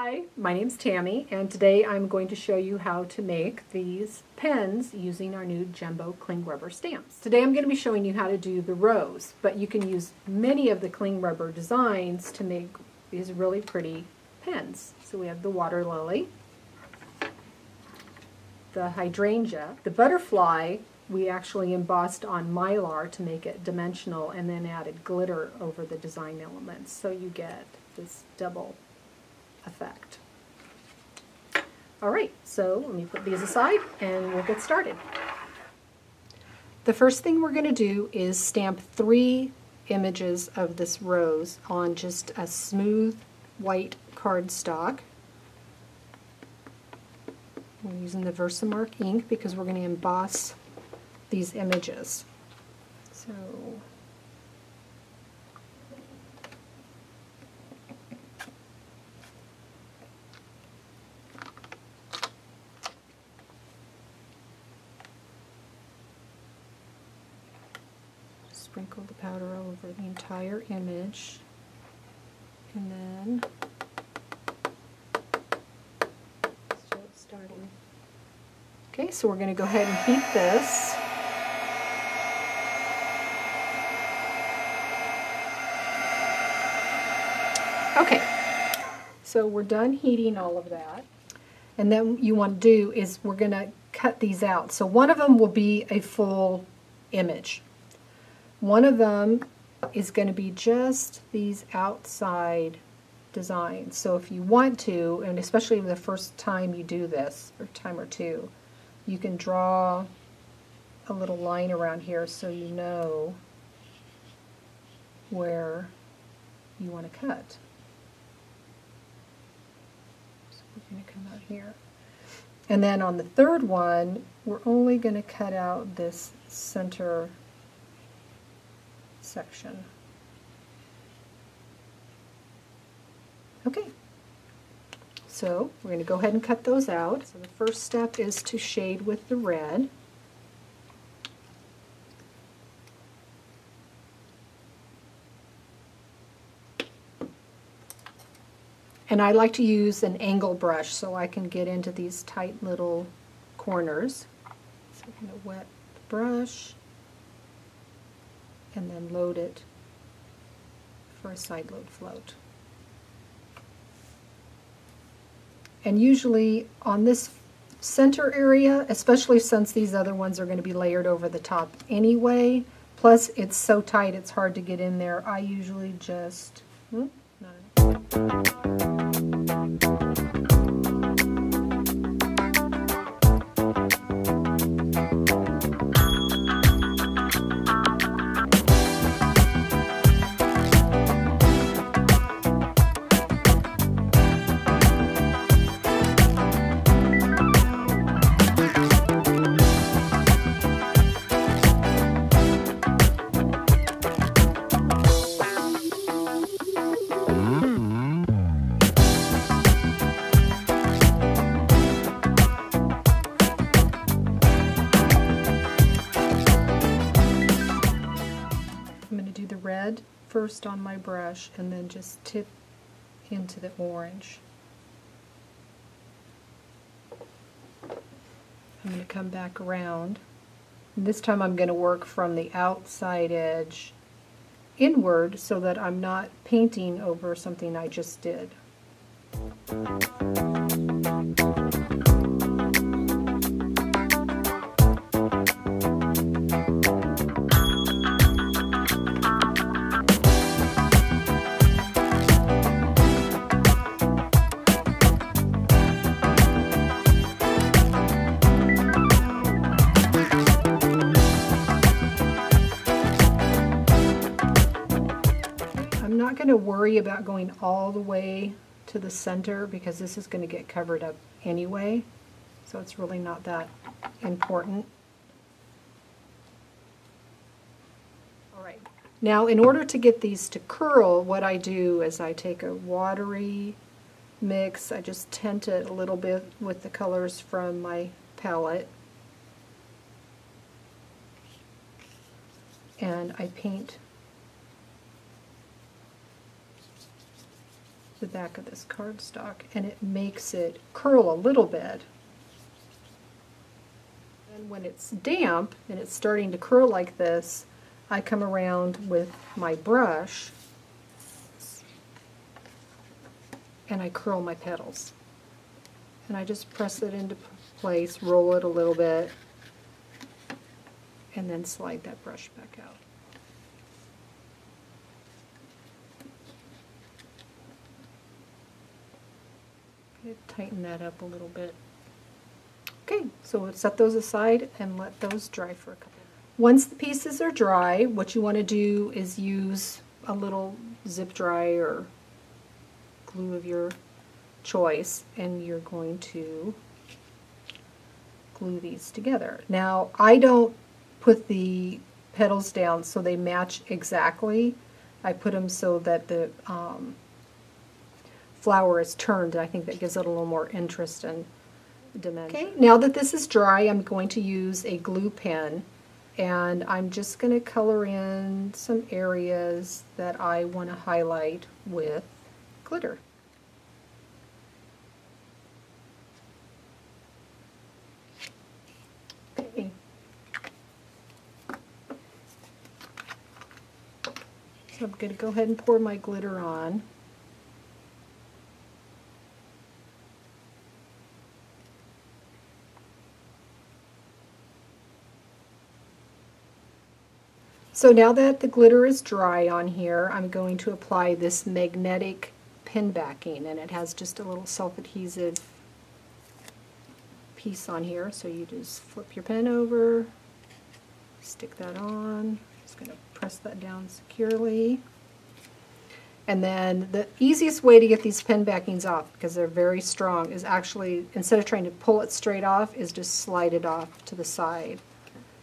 Hi, my name's Tammy, and today I'm going to show you how to make these pens using our new Jumbo cling rubber stamps. Today I'm going to be showing you how to do the rose, but you can use many of the cling rubber designs to make these really pretty pens. So we have the water lily, the hydrangea, the butterfly we actually embossed on mylar to make it dimensional and then added glitter over the design elements, so you get this double effect. Alright, so let me put these aside and we'll get started. The first thing we're going to do is stamp 3 images of this rose on just a smooth white cardstock. We're using the Versamark ink because we're going to emboss these images. So sprinkle the powder all over the entire image, and then start starting. Okay, so we're going to go ahead and heat this. Okay, so we're done heating all of that, and then what you want to do is we're going to cut these out. So one of them will be a full image. One of them is going to be just these outside designs. So if you want to, and especially the first time you do this, or time or two, you can draw a little line around here so you know where you want to cut. So we're going to come out here. And then on the third one, we're only going to cut out this center section. Okay, so we're going to go ahead and cut those out. So the first step is to shade with the red. And I like to use an angle brush so I can get into these tight little corners. So I'm going to wet the brush and then load it for a side load float. And usually on this center area, especially since these other ones are going to be layered over the top anyway, plus it's so tight it's hard to get in there, I usually just red first on my brush and then just tip into the orange. I'm going to come back around. And this time I'm going to work from the outside edge inward so that I'm not painting over something I just did. I'm not going to worry about going all the way to the center because this is going to get covered up anyway, so it's really not that important. Alright, now in order to get these to curl, what I do is I take a watery mix, I just tint it a little bit with the colors from my palette, and I paint the back of this cardstock, and it makes it curl a little bit. And when it's damp and it's starting to curl like this, I come around with my brush and I curl my petals. And I just press it into place, roll it a little bit, and then slide that brush back out. Tighten that up a little bit. Okay, so we'll set those aside and let those dry for a couple. Once the pieces are dry, what you want to do is use a little zip dry or glue of your choice, and you're going to glue these together. Now, I don't put the petals down so they match exactly. I put them so that the flower is turned, and I think that gives it a little more interest and dimension. Okay, now that this is dry, I'm going to use a glue pen, and I'm just going to color in some areas that I want to highlight with glitter. Okay. So I'm going to go ahead and pour my glitter on. So now that the glitter is dry on here, I'm going to apply this magnetic pen backing, and it has just a little self-adhesive piece on here. So you just flip your pen over, stick that on, just going to press that down securely. And then the easiest way to get these pen backings off, because they're very strong, is actually, instead of trying to pull it straight off, is just slide it off to the side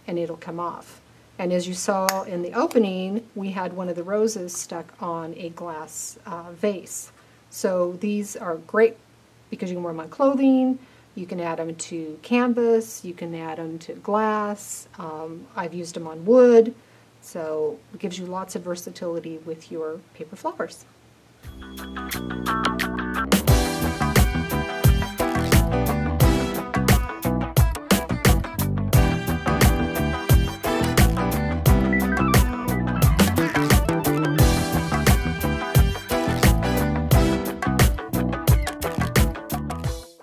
and it'll come off. And as you saw in the opening, we had one of the roses stuck on a glass vase. So these are great because you can wear them on clothing, you can add them to canvas, you can add them to glass. I've used them on wood, so it gives you lots of versatility with your paper flowers.